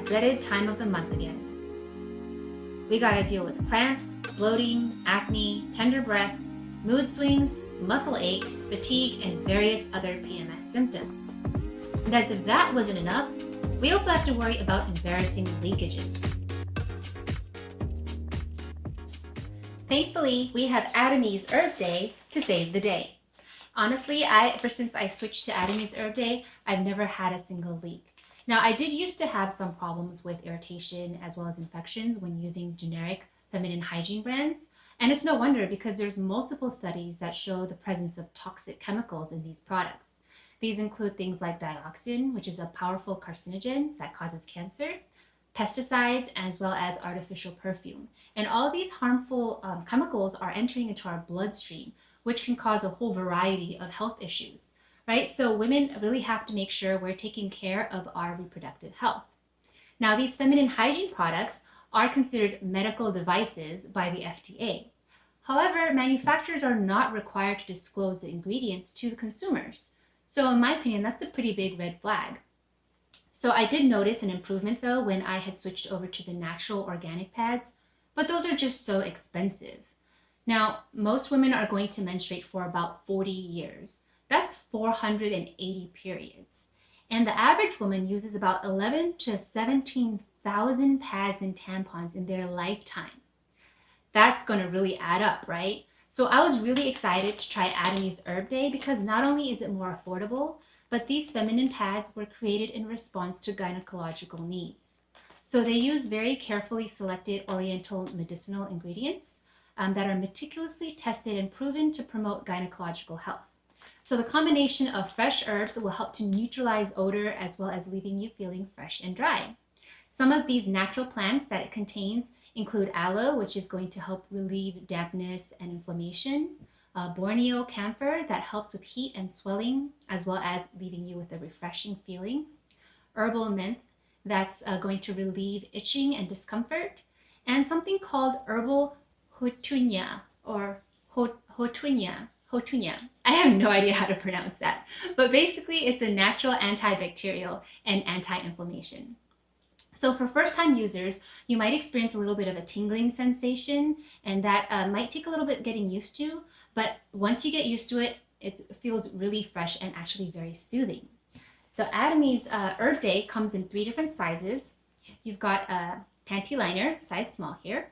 dreaded time of the month again. We gotta deal with cramps, bloating, acne, tender breasts, mood swings, muscle aches, fatigue, and various other PMS symptoms. And as if that wasn't enough, we also have to worry about embarrassing leakages. Thankfully, we have Adamy's Herb Day to save the day. Honestly, ever since I switched to Adamy's Herb Day, I've never had a single leak. Now, I did used to have some problems with irritation as well as infections when using generic feminine hygiene brands, and it's no wonder because there's multiple studies that show the presence of toxic chemicals in these products. These include things like dioxin, which is a powerful carcinogen that causes cancer, pesticides, as well as artificial perfume. And all of these harmful chemicals are entering into our bloodstream, which can cause a whole variety of health issues, right? So women really have to make sure we're taking care of our reproductive health. Now, these feminine hygiene products are considered medical devices by the FDA. However, manufacturers are not required to disclose the ingredients to the consumers. So in my opinion, that's a pretty big red flag. So I did notice an improvement though when I had switched over to the natural organic pads, but those are just so expensive. Now, most women are going to menstruate for about 40 years. That's 480 periods. And the average woman uses about 11 to 17,000 pads and tampons in their lifetime. That's going to really add up, right? So I was really excited to try Adamy's Herb Day because not only is it more affordable, but these feminine pads were created in response to gynecological needs. So they use very carefully selected oriental medicinal ingredients that are meticulously tested and proven to promote gynecological health. So the combination of fresh herbs will help to neutralize odor as well as leaving you feeling fresh and dry. Some of these natural plants that it contains include aloe, which is going to help relieve dampness and inflammation, Borneo camphor that helps with heat and swelling, as well as leaving you with a refreshing feeling, herbal mint that's going to relieve itching and discomfort, and something called herbal hotunia or hotunia. I have no idea how to pronounce that, but basically it's a natural antibacterial and anti-inflammation. So for first-time users, you might experience a little bit of a tingling sensation, and that might take a little bit getting used to, but once you get used to it, it feels really fresh and actually very soothing. So Adamy's Herb Day comes in 3 different sizes. You've got a panty liner, size small here,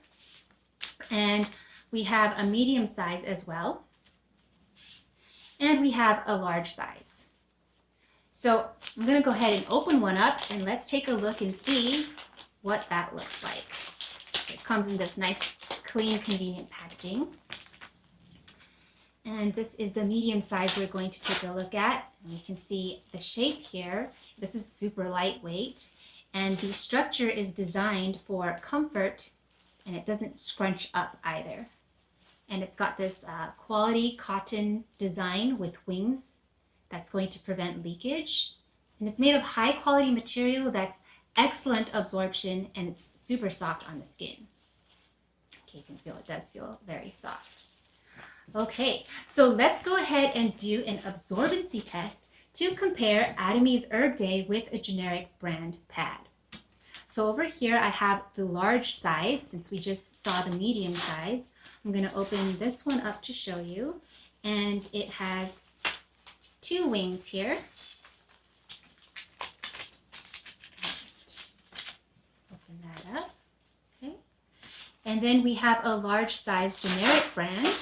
and we have a medium size as well, and we have a large size. So I'm going to go ahead and open one up and let's take a look and see what that looks like. It comes in this nice, clean, convenient packaging. And this is the medium size we're going to take a look at. And you can see the shape here. This is super lightweight. And the structure is designed for comfort, and it doesn't scrunch up either. And it's got this quality cotton design with wings that's going to prevent leakage. And it's made of high quality material that's excellent absorption, and it's super soft on the skin. Okay, you can feel it does feel very soft. Okay, so let's go ahead and do an absorbency test to compare Adamy's Herb Day with a generic brand pad. So over here I have the large size, since we just saw the medium size. I'm going to open this one up to show you, and it has 2 wings here. Just open that up. Okay. And then we have a large size generic brand.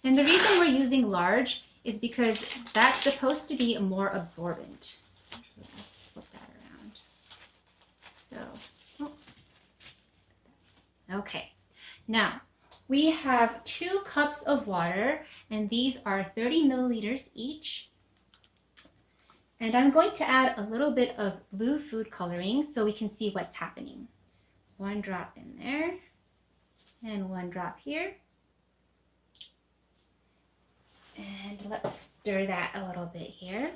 And the reason we're using large is because that's supposed to be more absorbent. Flip that around. So, okay. Now, we have 2 cups of water, and these are 30 milliliters each. And I'm going to add a little bit of blue food coloring so we can see what's happening. 1 drop in there, and 1 drop here. And let's stir that a little bit here.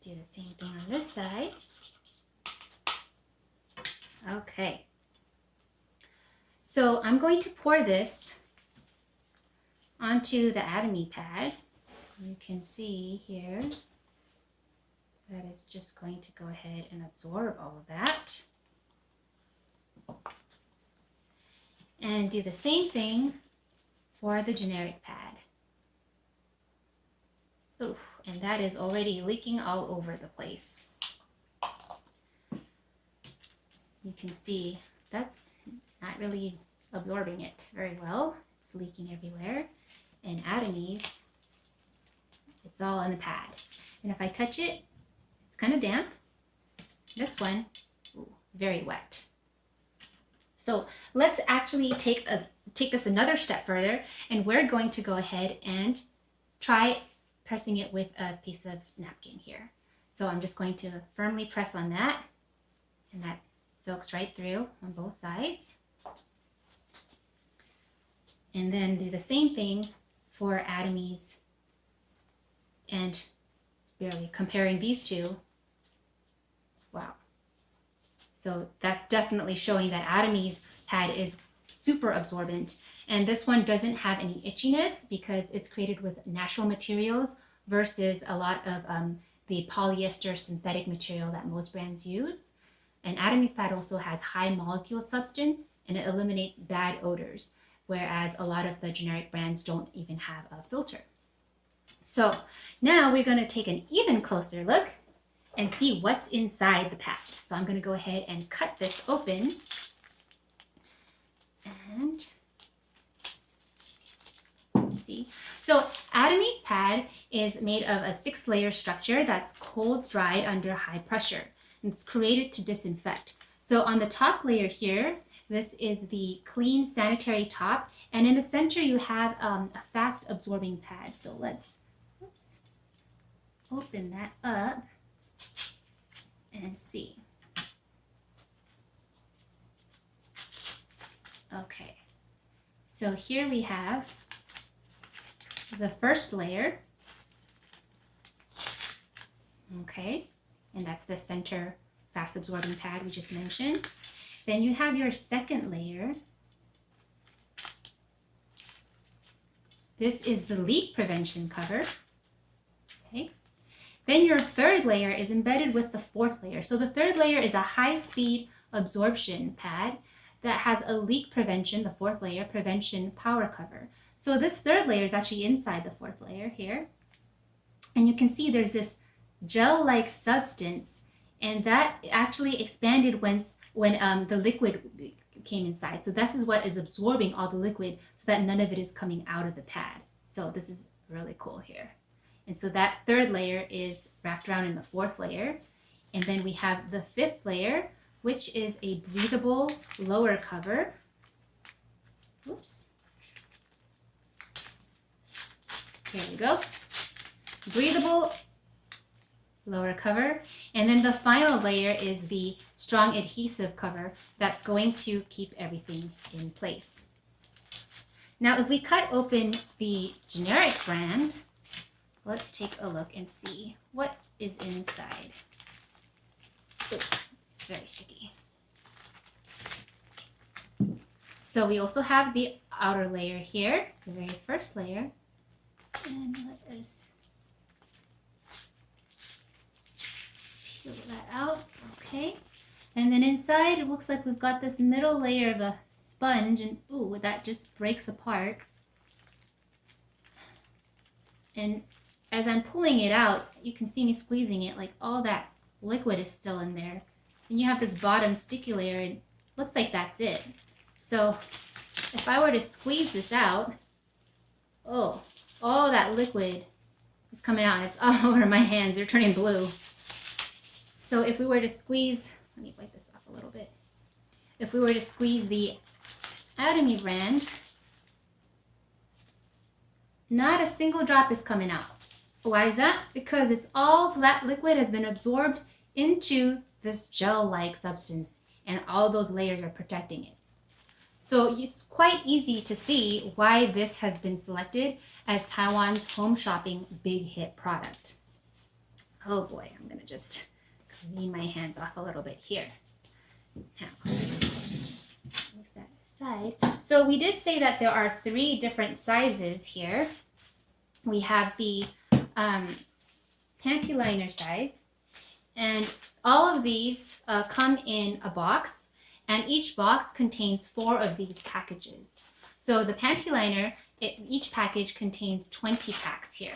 Do the same thing on this side. Okay. So I'm going to pour this onto the Adamy pad. You can see here that is just going to go ahead and absorb all of that. And do the same thing for the generic pad. Ooh, and that is already leaking all over the place. You can see that's not really absorbing it very well. It's leaking everywhere. And Atomy's, it's all in the pad. And if I touch it, it's kind of damp. This one, ooh, very wet. So let's actually take this another step further, and we're going to go ahead and try pressing it with a piece of napkin here. So I'm just going to firmly press on that, and that soaks right through on both sides. And then do the same thing for Atomy's, and barely comparing these two. Wow. So that's definitely showing that Atomy's pad is super absorbent. And this one doesn't have any itchiness because it's created with natural materials versus a lot of the polyester synthetic material that most brands use. And Atomy's pad also has high molecule substance, and it eliminates bad odors, whereas a lot of the generic brands don't even have a filter. So now we're going to take an even closer look and see what's inside the pad. So I'm going to go ahead and cut this open. And see. So Atomy's pad is made of a 6-layer structure that's cold dried under high pressure. And it's created to disinfect. So on the top layer here, this is the clean sanitary top. And in the center, you have a fast absorbing pad. So let's open that up and see. Okay, so here we have the first layer. Okay, and that's the center fast absorbing pad we just mentioned. Then you have your second layer. This is the leak prevention cover. Okay. Then your third layer is embedded with the fourth layer. So the third layer is a high-speed absorption pad that has a leak prevention, the fourth layer, prevention power cover. So this third layer is actually inside the fourth layer here. And you can see there's this gel-like substance, and that actually expanded when the liquid came inside. So this is what is absorbing all the liquid so that none of it is coming out of the pad. So this is really cool here. And so that third layer is wrapped around in the fourth layer. And then we have the fifth layer, which is a breathable lower cover. Oops. Here we go. Breathable lower cover. And then the final layer is the strong adhesive cover that's going to keep everything in place. Now, if we cut open the generic brand, let's take a look and see what is inside. Ooh, it's very sticky. So we also have the outer layer here, the very first layer. And let us peel that out. Okay. And then inside, it looks like we've got this middle layer of a sponge, and ooh, that just breaks apart. And as I'm pulling it out, you can see me squeezing it, like all that liquid is still in there. And you have this bottom sticky layer, and it looks like that's it. So if I were to squeeze this out, oh, all that liquid is coming out, and it's all over my hands. They're turning blue. So if we were to squeeze, let me wipe this off a little bit. If we were to squeeze the Atomy brand, not a single drop is coming out. Why is that? Because it's all that liquid has been absorbed into this gel-like substance, and all those layers are protecting it. So it's quite easy to see why this has been selected as Taiwan's home shopping big hit product. Oh boy, I'm gonna just clean my hands off a little bit here. Now, move that aside. So we did say that there are 3 different sizes here. We have the panty liner size, And all of these come in a box, and each box contains 4 of these packages. So the panty liner, each package contains 20 packs here.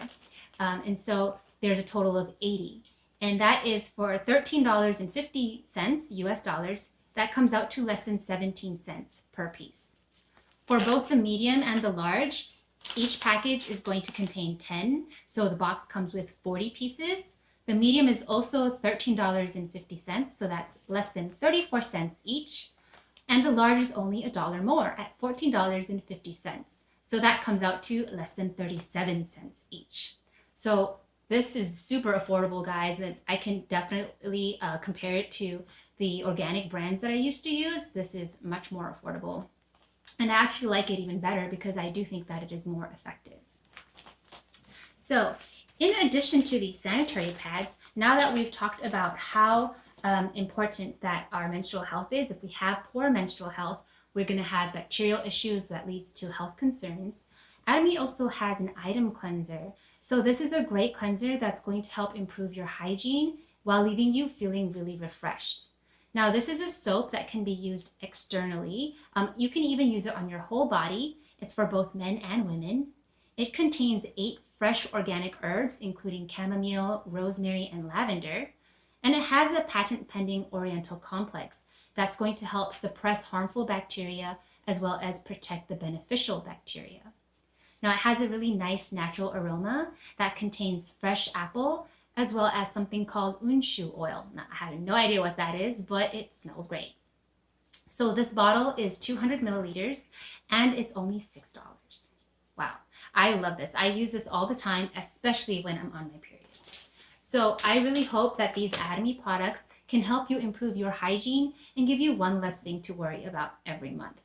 And so there's a total of 80. And that is for $13.50 US dollars. That comes out to less than 17 cents per piece. For both the medium and the large, each package is going to contain 10. So the box comes with 40 pieces. The medium is also $13.50, so that's less than 34 cents each. And the large is only $1 more at $14.50. So that comes out to less than 37 cents each. So this is super affordable, guys, and I can definitely compare it to the organic brands that I used to use. This is much more affordable. And I actually like it even better because I do think that it is more effective. So in addition to these sanitary pads, now that we've talked about how important that our menstrual health is, if we have poor menstrual health, we're going to have bacterial issues that leads to health concerns. Atomy also has an item cleanser. So this is a great cleanser that's going to help improve your hygiene while leaving you feeling really refreshed. Now, this is a soap that can be used externally. You can even use it on your whole body. It's for both men and women. It contains 8 fresh organic herbs, including chamomile, rosemary, and lavender. And it has a patent-pending Oriental complex that's going to help suppress harmful bacteria as well as protect the beneficial bacteria. Now, it has a really nice natural aroma that contains fresh apple, as well as something called unshu oil. Now, I have no idea what that is, but it smells great. So this bottle is 200 milliliters, and it's only $6. Wow, I love this. I use this all the time, especially when I'm on my period. So I really hope that these Atomy products can help you improve your hygiene and give you one less thing to worry about every month.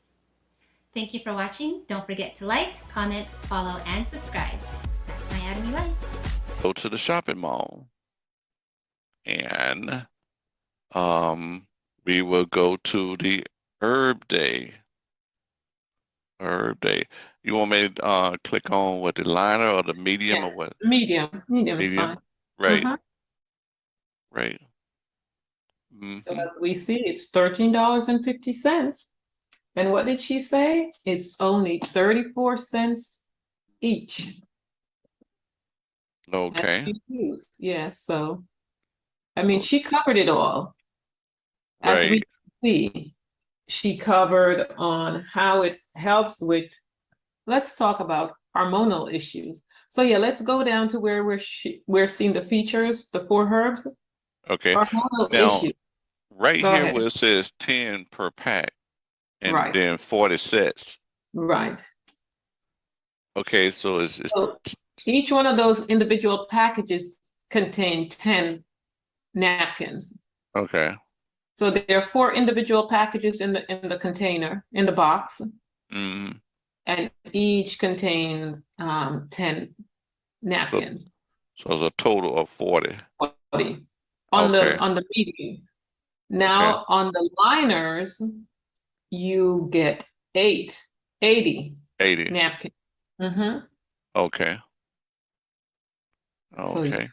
Thank you for watching. Don't forget to like, comment, follow, and subscribe. That's my Atomy life. Go to the shopping mall, and we will go to the Herb Day. Herb Day. You want me to click on what, the liner or the medium, or what? Medium is fine. Right. Right. So as we see, it's $13.50. And what did she say? It's only 34 cents each. Okay. Yes, so I mean, she covered it all. As Right. we see, she covered on how it helps with, let's talk about hormonal issues. So yeah, let's go down to where we're seeing the features, the 4 herbs. Okay. Hormonal Now, issues. right Go here ahead. where it says 10 per pack, and Right. then 40 sets. Right. Okay, so it's So each one of those individual packages contain 10 napkins. okay. So there are 4 individual packages in the container, in the box, Mm-hmm. and each contains 10 napkins. So it's a total of 40. 40 Okay. on the medium. Now on the liners, you get 80 80. napkins. Okay. Okay.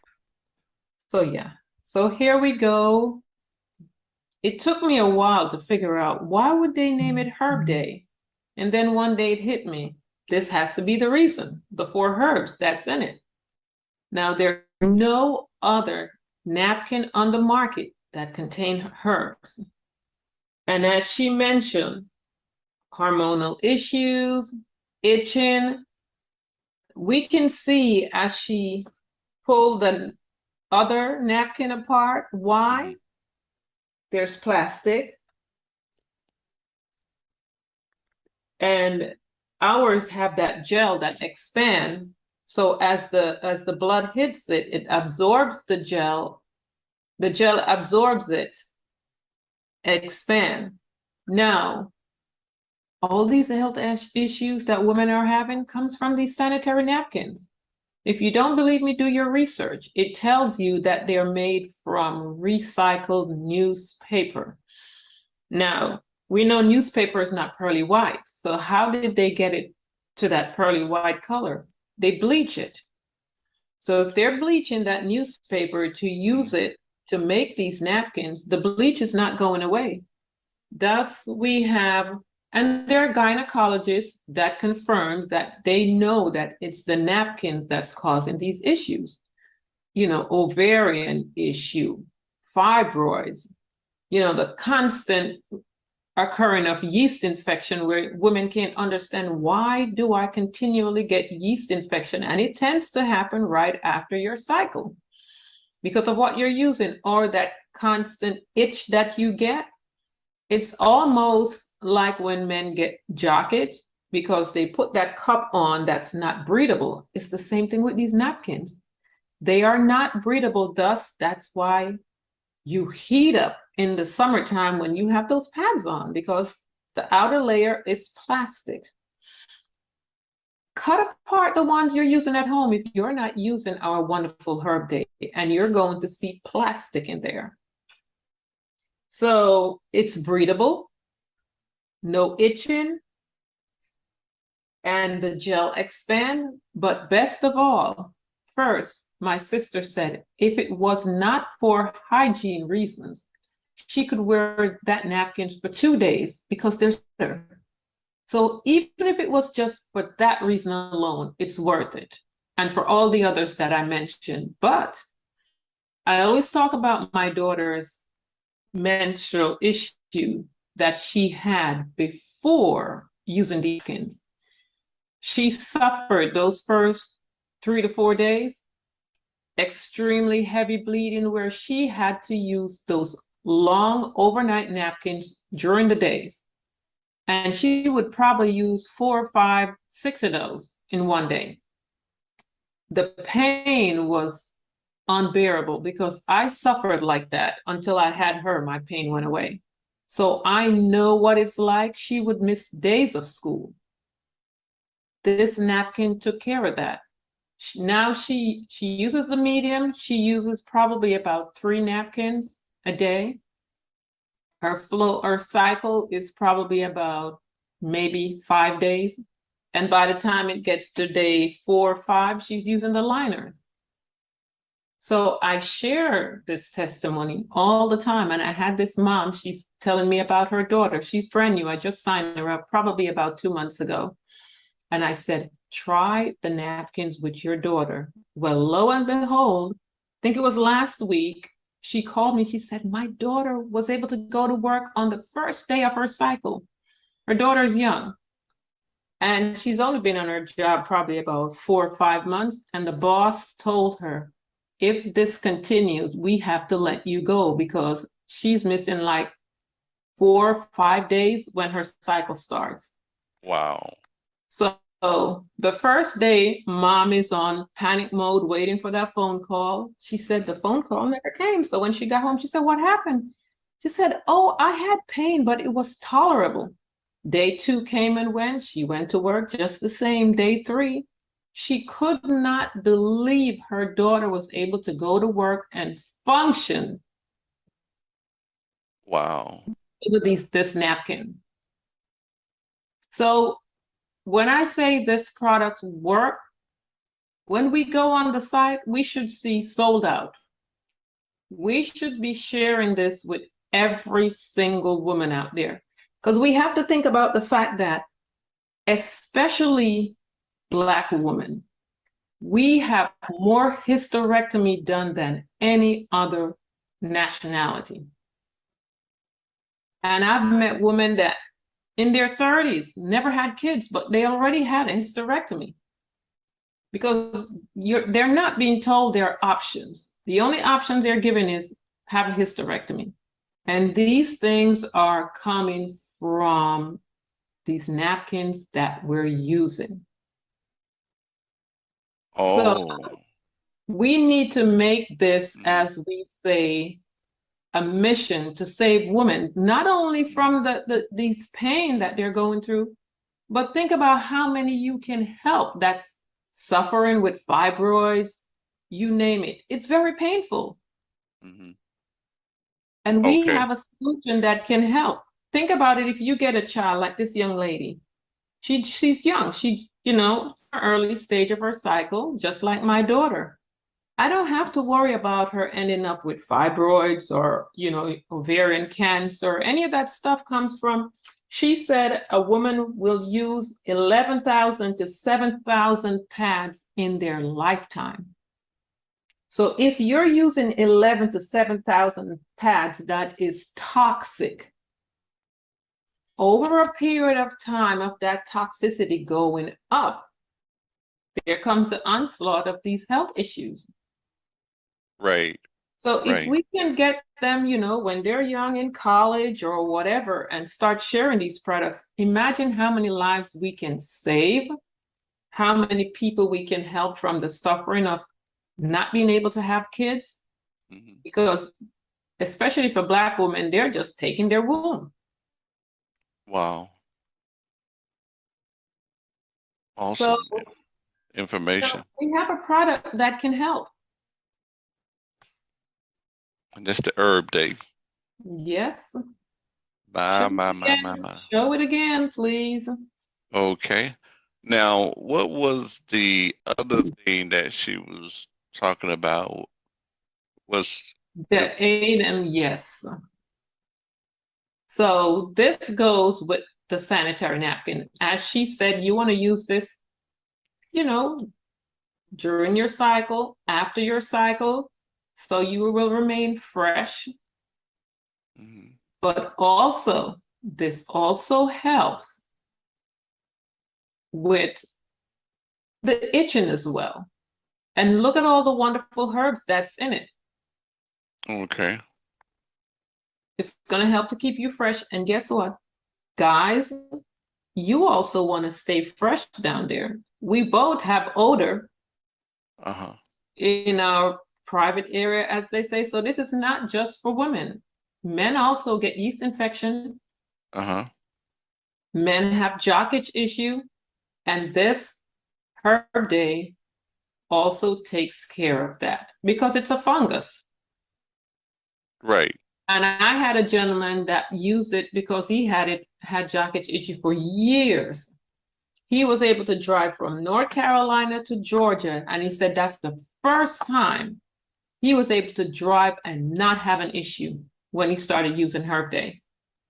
So yeah. So here we go. It took me a while to figure out, why would they name it Herb Day? And then one day it hit me. This has to be the reason. The 4 herbs that's in it. Now there are no other napkin on the market that contain herbs. And as she mentioned, hormonal issues, itching. We can see as she pulled the other napkin apart, why? There's plastic. And ours have that gel that expands. So as the blood hits it, it absorbs the gel. The gel absorbs it, expand. Now, all these health issues that women are having comes from these sanitary napkins. If you don't believe me, do your research. It tells you that they're made from recycled newspaper. Now, we know newspaper is not pearly white. So how did they get it to that pearly white color? They bleach it. So if they're bleaching that newspaper to use it to make these napkins, the bleach is not going away. Thus, we have, and there are gynecologists that confirms that they know that it's the napkins that's causing these issues. You know, ovarian issue, fibroids, you know, the constant occurring of yeast infection where women can't understand, why do I continually get yeast infection? And it tends to happen right after your cycle because of what you're using, or that constant itch that you get. It's almost like when men get jock itch because they put that cup on that's not breathable. It's the same thing with these napkins. They are not breathable, thus that's why you heat up in the summertime when you have those pads on, because the outer layer is plastic. Cut apart the ones you're using at home if you're not using our wonderful Herb Day, and you're going to see plastic in there. So it's breathable, no itching, and the gel expand. But best of all, first, my sister said, if it was not for hygiene reasons, she could wear that napkin for 2 days because they're better. So even if it was just for that reason alone, it's worth it. And for all the others that I mentioned. But I always talk about my daughter's menstrual issue that she had before using the napkins. She suffered those first 3 to 4 days, extremely heavy bleeding, where she had to use those long overnight napkins during the days. And she would probably use 4, 5, 6 of those in one day. The pain was unbearable because I suffered like that until I had her. My pain went away. So I know what it's like. She would miss days of school. This napkin took care of that. Now she uses the medium. She uses probably about 3 napkins a day. Her cycle is probably about maybe 5 days. And by the time it gets to day 4 or 5, she's using the liners. So I share this testimony all the time. And I had this mom, she's telling me about her daughter. She's brand new. I just signed her up probably about 2 months ago. And I said, try the napkins with your daughter. Well, lo and behold, I think it was last week, she called me. She said, my daughter was able to go to work on the first day of her cycle. Her daughter's young. And she's only been on her job probably about 4 or 5 months. And the boss told her, if this continues, we have to let you go because she's missing like 4 or 5 days when her cycle starts. Wow. So the first day, mom is on panic mode, waiting for that phone call. She said the phone call never came. So when she got home, she said, what happened? She said, oh, I had pain, but it was tolerable. Day 2 came and went. She went to work just the same. Day 3, she could not believe her daughter was able to go to work and function. Wow. With this napkin. So when I say this product work, when we go on the site, we should see sold out. We should be sharing this with every single woman out there, because we have to think about the fact that, especially Black women, we have more hysterectomy done than any other nationality. And I've met women that in their 30s, never had kids, but they already had a hysterectomy because they're not being told there are options. The only options they're given is have a hysterectomy. And these things are coming from these napkins that we're using. Oh. So we need to make this, as we say, a mission to save women, not only from these pain that they're going through, but think about how many you can help that's suffering with fibroids, you name it. It's very painful. Mm-hmm. And we have a solution that can help. Think about it. If you get a child like this young lady, she's young. She, her early stage of her cycle, just like my daughter. I don't have to worry about her ending up with fibroids or, ovarian cancer. Any of that stuff comes from, she said a woman will use 11,000 to 7,000 pads in their lifetime. So if you're using 11 to 7,000 pads, that is toxic. Over a period of time of that toxicity going up, there comes the onslaught of these health issues. Right. So if Right. we can get them, when they're young in college or whatever, and start sharing these products, imagine how many lives we can save, how many people we can help from the suffering of not being able to have kids, Mhm. because especially for Black women, they're just taking their womb. Wow. So Awesome information. we have a product that can help. And that's the herb day. Yes. My, my, my, my, my. Show it again, please. Okay. Now, what was the other thing that she was talking about? Was The aid and yes. So this goes with the sanitary napkin. As she said, you want to use this, during your cycle, after your cycle, so you will remain fresh. Mhm. But also, this also helps with the itching as well. And look at all the wonderful herbs that's in it. Okay. It's going to help to keep you fresh. And guess what? Guys, you also want to stay fresh down there. We both have odor Uh-huh. in our private area, as they say. So this is not just for women. Men also get yeast infection. Uh-huh. Men have jock itch issue. And this herb day also takes care of that because it's a fungus. Right. And I had a gentleman that used it because he had jock itch issue for years. He was able to drive from North Carolina to Georgia, and he said that's the first time he was able to drive and not have an issue when he started using Herb Day.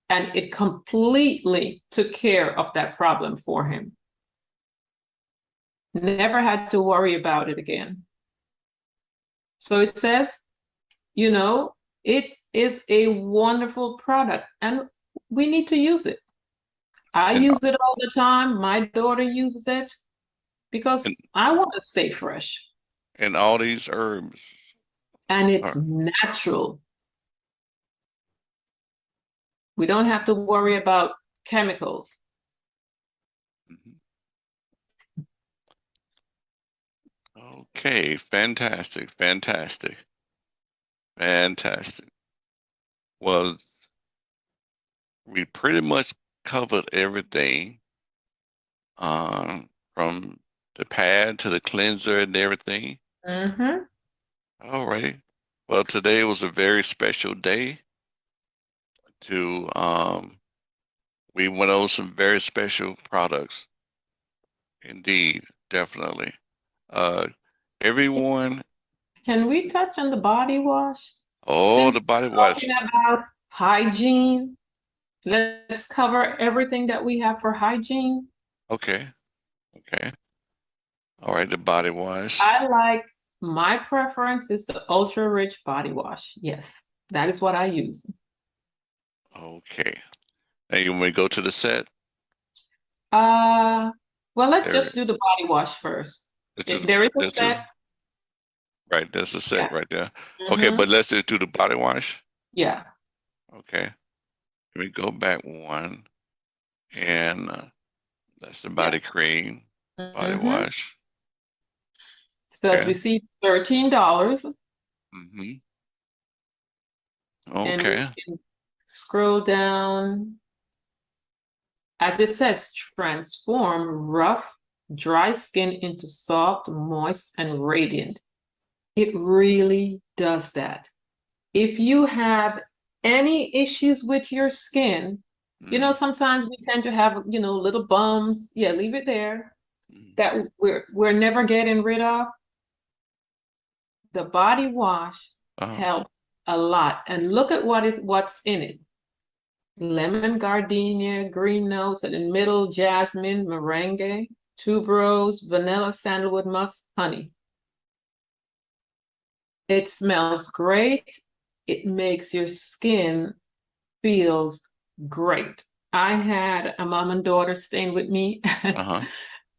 And it completely took care of that problem for him. Never had to worry about it again. So it says, it is a wonderful product and we need to use it. I And- use it all the time. My daughter uses it because And- I want to stay fresh. And all these herbs. And it's are- natural. We don't have to worry about chemicals. Mhm. Okay, fantastic, fantastic, fantastic. Well, we pretty much covered everything, from the pad to the cleanser and everything. Mm-hmm. All right. Well, today was a very special day to we went over some very special products. Indeed, definitely. Uh everyone, Can we touch on the body wash? oh, Since the body we're wash. talking about hygiene, let's cover everything that we have for hygiene. Okay. Okay. All right, the body wash. My preference is the ultra rich body wash. Yes, that is what I use. Okay. Now you want me to go to the set? Well, let's There, just do the body wash first. let's do There is a let's do set. right, that's the set Yeah. right there. Okay, Mhm. but let's just do the body wash. Yeah. Okay. Let me go back one, and that's the body cream, body Mhm. wash. So as Okay. we see, $13, Mm-hmm. and we Okay. can scroll down. As it says, transform rough, dry skin into soft, moist, and radiant. It really does that. If you have any issues with your skin, Mhm. sometimes we tend to have, little bumps. Yeah, leave it there Mhm. that we're never getting rid of. the body wash Uh-huh. helps a lot. And look at what's in it. Lemon gardenia, green notes, and in middle, jasmine, merengue, tuberose, vanilla, sandalwood musk, honey. It smells great. It makes your skin feels great. I had a mom and daughter staying with me and Uh-huh.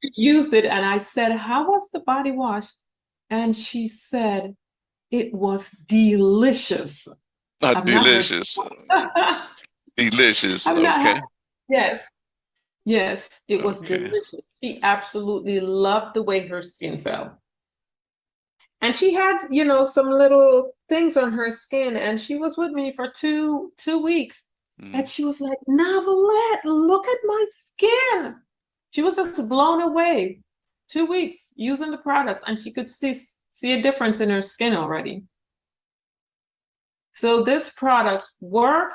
used it, and I said, "How was the body wash?" And she said, "It was delicious." I've not heard. Delicious. Delicious. I've not Okay. had. Yes, yes, it was Okay. delicious. She absolutely loved the way her skin felt. And she had, some little things on her skin, and she was with me for two weeks. And Mhm. she was like, "Navalette, look at my skin." She was just blown away. 2 weeks using the product, and she could see a difference in her skin already. So this product work,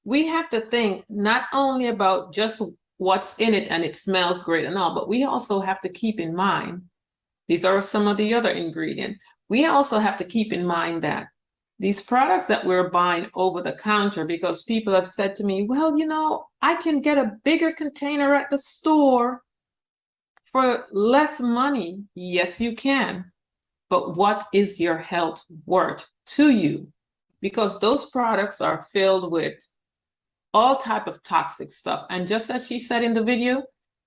we have to think not only about just what's in it and it smells great and all, but we also have to keep in mind, these are some of the other ingredients. We also have to keep in mind that these products that we're buying over the counter, because people have said to me, "Well, I can get a bigger container at the store for less money." Yes, you can. But what is your health worth to you? Because those products are filled with all type of toxic stuff. And just as she said in the video,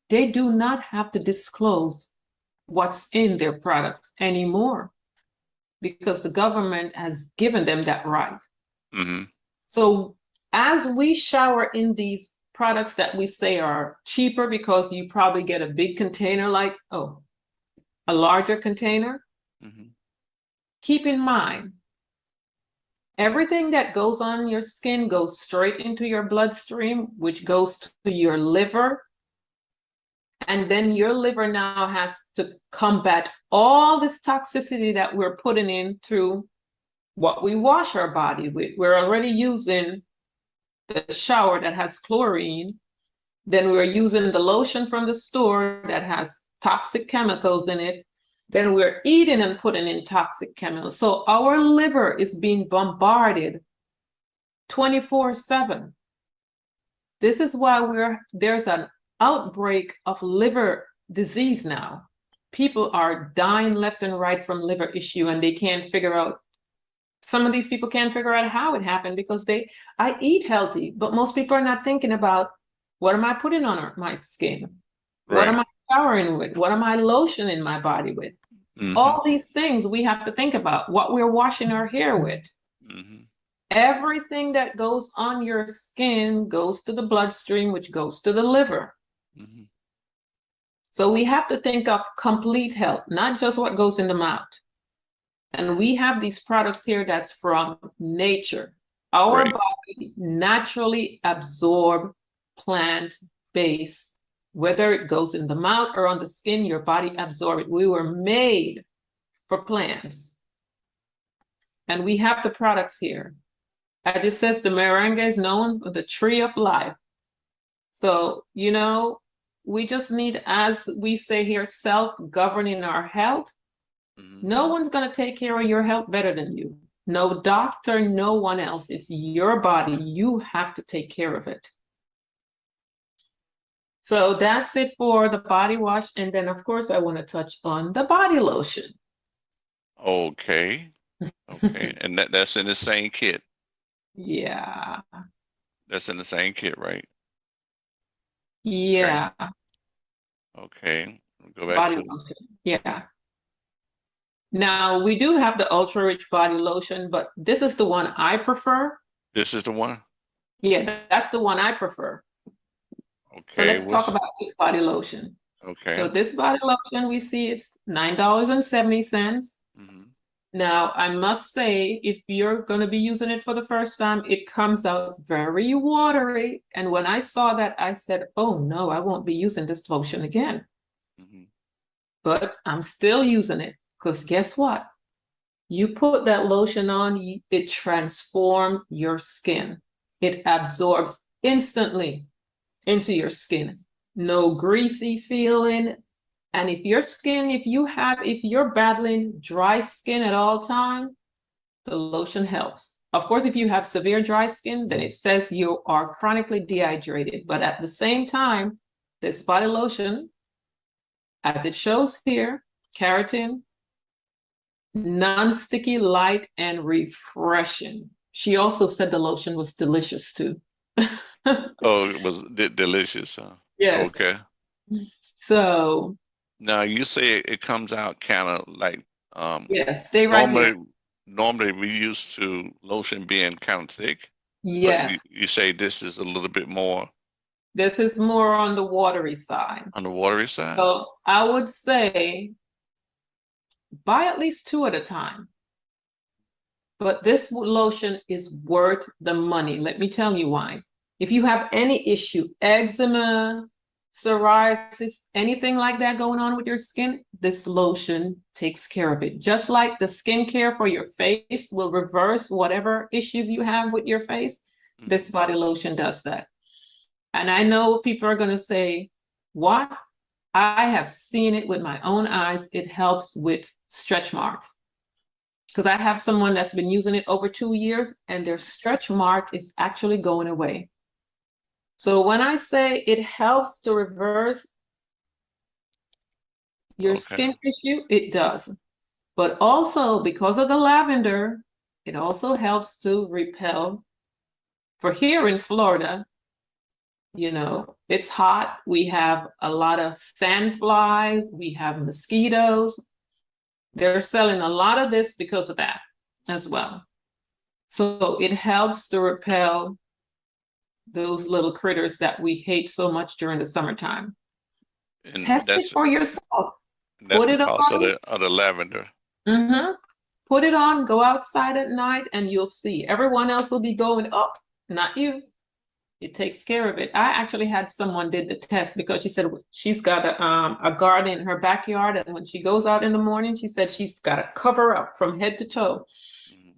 they do not have to disclose what's in their products anymore because the government has given them that right. Mm-hmm. So as we shower in these products that we say are cheaper because you probably get a big container, like, a larger container, Mm-hmm. keep in mind, everything that goes on your skin goes straight into your bloodstream, which goes to your liver. And then your liver now has to combat all this toxicity that we're putting in through what we wash our body with. We're already using the shower that has chlorine. Then we're using the lotion from the store that has toxic chemicals in it. Then we're eating and putting in toxic chemicals. So our liver is being bombarded 24/7. This is why there's an outbreak of liver disease now. People are dying left and right from liver issue, and they can't figure out, some of these people can't figure out how it happened because I eat healthy, but most people are not thinking about, what am I putting on my skin? What Right. am I showering with? What am I lotioning my body with? Mm-hmm. All these things we have to think about, what we're washing our hair with. Mm-hmm. Everything that goes on your skin goes to the bloodstream, which goes to the liver. Mm-hmm. So we have to think of complete health, not just what goes in the mouth. And we have these products here that's from nature. Our Right. body naturally absorb plant-based, whether it goes in the mouth or on the skin, your body absorbs it. We were made for plants. And we have the products here. As it says, the merengue is known for the tree of life. So, we just need, as we say here, self-governing our health. Mm-hmm. No one's going to take care of your health better than you. No doctor, no one else. It's your body. You have to take care of it. So that's it for the body wash. And then, of course, I want to touch on the body lotion. Okay. Okay. And that's in the same kit. Yeah. That's in the same kit, right? Yeah. Okay. Go back Body to lotion. Yeah. Now, we do have the Ultra Rich Body Lotion, but this is the one I prefer. this is the one. Yeah, that's the one I prefer. Okay. So let's talk about this body lotion. Okay. So this body lotion, we see it's $9.70. Mm-hmm. Now, I must say, if you're going to be using it for the first time, it comes out very watery. And when I saw that, I said, "Oh no, I won't be using this lotion again." Mm-hmm. But I'm still using it because guess what? You put that lotion on, it transforms your skin. It absorbs instantly into your skin. No greasy feeling. And if your skin, if you're battling dry skin at all time, the lotion helps. Of course, if you have severe dry skin, then it says you are chronically dehydrated. But at the same time, this body lotion, as it shows here, keratin, non-sticky, light, and refreshing. She also said the lotion was delicious too. Oh, it was delicious, huh? Yes. Okay. So Now you say it comes out kind of like yes, stay right normally here. normally we used to lotion being kind of thick, but Yes, you say this is a little bit more this is more on the watery side. on the watery side. So I would say buy at least 2 at a time. But this lotion is worth the money. Let me tell you why. If you have any issue, eczema, psoriasis, anything like that going on with your skin, this lotion takes care of it. Just like the skincare for your face will reverse whatever issues you have with your face, this body lotion does that. And I know people are going to say, what? I have seen it with my own eyes. It helps with stretch marks. Because I have someone that's been using it over 2 years and their stretch mark is actually going away. So when I say it helps to reverse your Okay. skin issue, it does. But also because of the lavender, it also helps to repel. For here in Florida, you know, it's hot. We have a lot of sandflies, we have mosquitoes. They're selling a lot of this because of that as well. So it helps to repel those little critters that we hate so much during the summertime. And Test it for yourself. that's Put it because on. of the lavender. Put it on, go outside at night, and you'll see. Everyone else will be going, oh, not you. It takes care of it. I actually had someone did the test because she said she's got a garden in her backyard, and when she goes out in the morning, she said she's got to cover up from head to toe.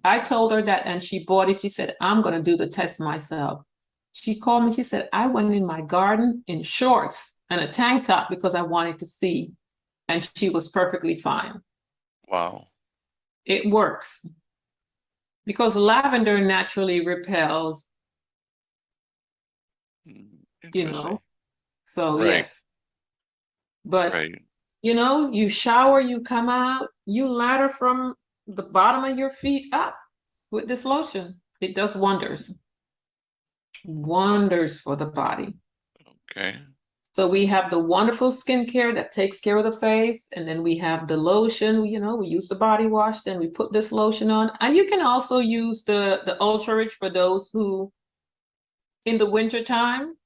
I told her that, and she bought it. She said, I'm going to do the test myself. She called me. She said, I went in my garden in shorts and a tank top because I wanted to see, and she was perfectly fine. Wow. It works because lavender naturally repels. You know, so right. yes, but Right. you know, you shower, you come out, you ladder from the bottom of your feet up with this lotion. It does wonders for the body. Okay. So we have the wonderful skincare that takes care of the face, and then we have the lotion. You know, we use the body wash, then we put this lotion on, and you can also use the Ultra Rich for those who, in the winter time,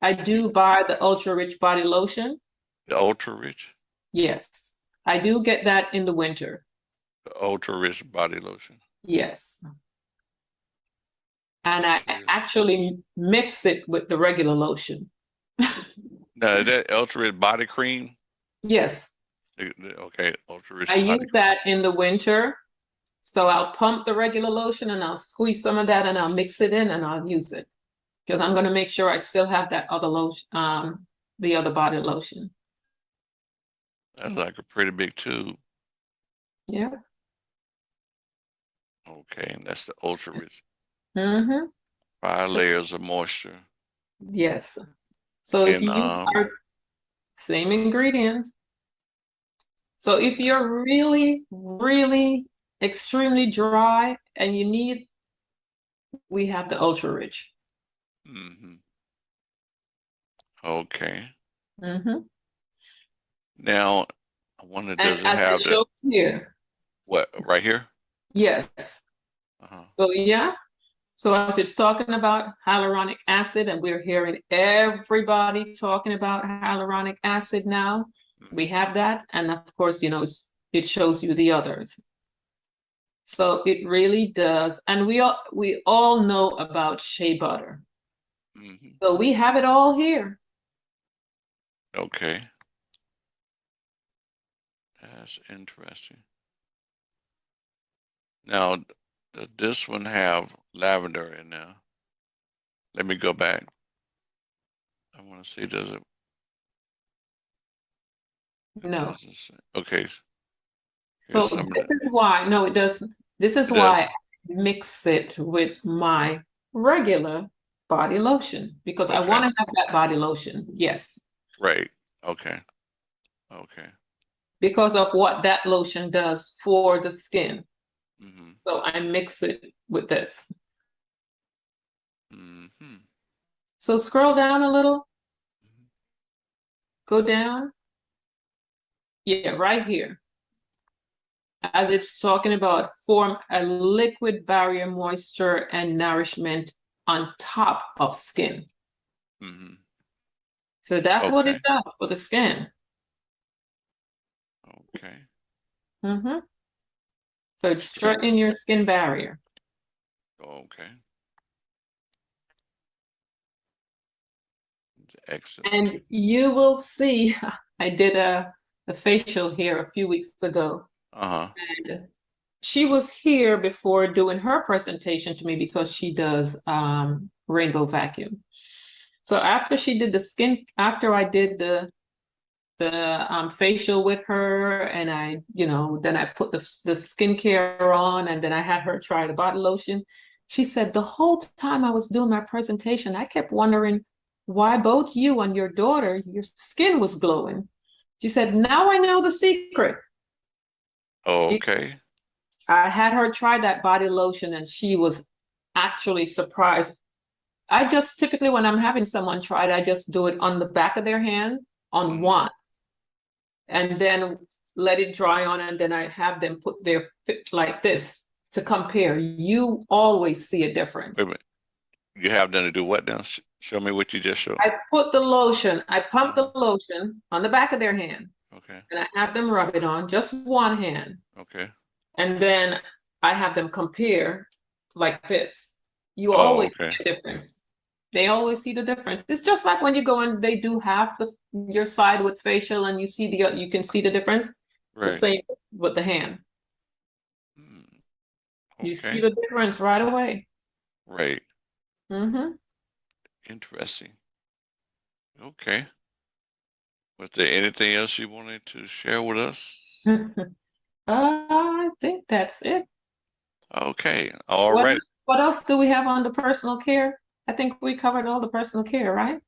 I do buy the Ultra Rich body lotion. The Ultra Rich. Yes, I do get that in the winter. The Ultra Rich body lotion. Yes. And I actually mix it with the regular lotion. Now, that Ultra Rich body cream? Yes. Okay, Ultra Rich I use that in the winter. So I'll pump the regular lotion and I'll squeeze some of that and I'll mix it in and I'll use it. Because I'm going to make sure I still have that other lotion, the other body lotion. That's like a pretty big tube. Yeah. Okay, and that's the Ultra Rich. 5 layers of moisture. Yes. So if you use same ingredients. So if you're really, really extremely dry and you need, we have the Ultra Rich. Okay. Now, I wonder, does it as have shows here? What, right here? Yes. So yeah. So as it's talking about hyaluronic acid, and we're hearing everybody talking about hyaluronic acid now, we have that, and of course, you know, it shows you the others. So it really does, and we all know about shea butter. So we have it all here. Okay. That's interesting. Now, does this one have lavender in there? Let me go back. I want to see, does it? No. Doesn't say. Okay. So Here's some of this the, is why, no, it doesn't. This is it why does. I mix it with my regular body lotion because I Okay. want to have that body lotion. Yes. Right. Okay. Okay. Because of what that lotion does for the skin. Mm-hmm. So I mix it with this. Mm-hmm. So scroll down a little, go down. Yeah, right here. As it's talking about form a liquid barrier moisture and nourishment on top of skin. Mm-hmm. So that's what it Okay. does for the skin. Okay. Mm-hmm. So it's strengthening your skin barrier. Okay. Excellent. And you will see, I did a facial here a few weeks ago. Uh-huh. And she was here before doing her presentation to me because she does rainbow vacuum. So after she did the skin, after I did the facial with her, and I, then I put the skincare on, and then I had her try the body lotion. She said the whole time I was doing my presentation, I kept wondering why both you and your daughter, your skin was glowing. She said, now I know the secret. Okay. I had her try that body lotion and she was actually surprised. I just typically, when I'm having someone try it, I just do it on the back of their hand on Mhm. one and then let it dry on. And then I have them put their like this to compare. You always see a difference. Wait a minute. You have them to do what now? Show me what you just showed. I put the lotion, I pump the lotion on the back of their hand Okay. and I have them rub it on just one hand. Okay. And then I have them compare like this. You Oh, always okay. see a difference. They always see the difference. It's just like when you go and they do half your side with facial and you can see the difference. The Right. same with the hand. Hmm. You see Okay. the difference right away. Right. Mm-hmm. Interesting. Okay. Was there anything else you wanted to share with us? I think that's it. Okay. All What right. what else do we have on the personal care? I think we covered all the personal care, right?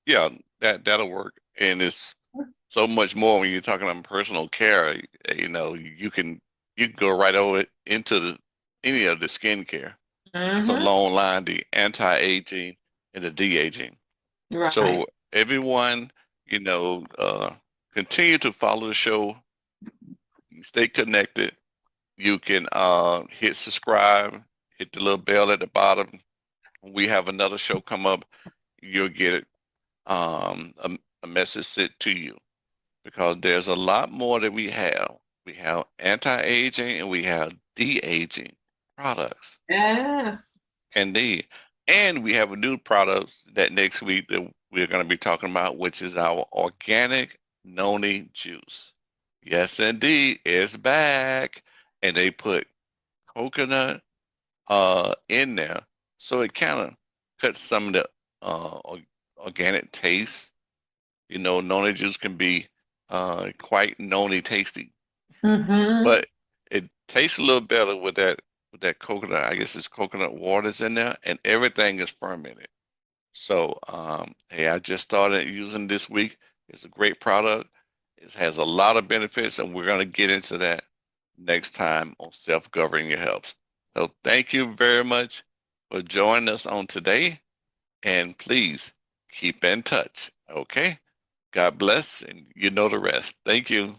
Yeah, that'll work. And it's so much more when you're talking about personal care. You can go right over it into any of the skincare. It's Mm-hmm. along line the anti-aging and the de-aging. Right. So everyone, continue to follow the show. Stay connected. You can hit subscribe, hit the little bell at the bottom. When we have another show come up, you'll get a message sent to you because there's a lot more that we have. We have anti-aging and we have de-aging products. Yes. Indeed. And we have a new product that next week that we're going to be talking about, which is our organic noni juice. Yes, indeed, it's back. And they put coconut in there. So it kind of cuts some of the organic taste. Noni juice can be quite noni tasty, Mm-hmm. but it tastes a little better with that coconut. I guess it's coconut waters in there, and everything is fermented. So, hey, I just started using this week. It's a great product. It has a lot of benefits, and we're going to get into that next time on Self-Governing Your Health. So, thank you very much for joining us on today, and please keep in touch. Okay? God bless, and you know the rest. Thank you.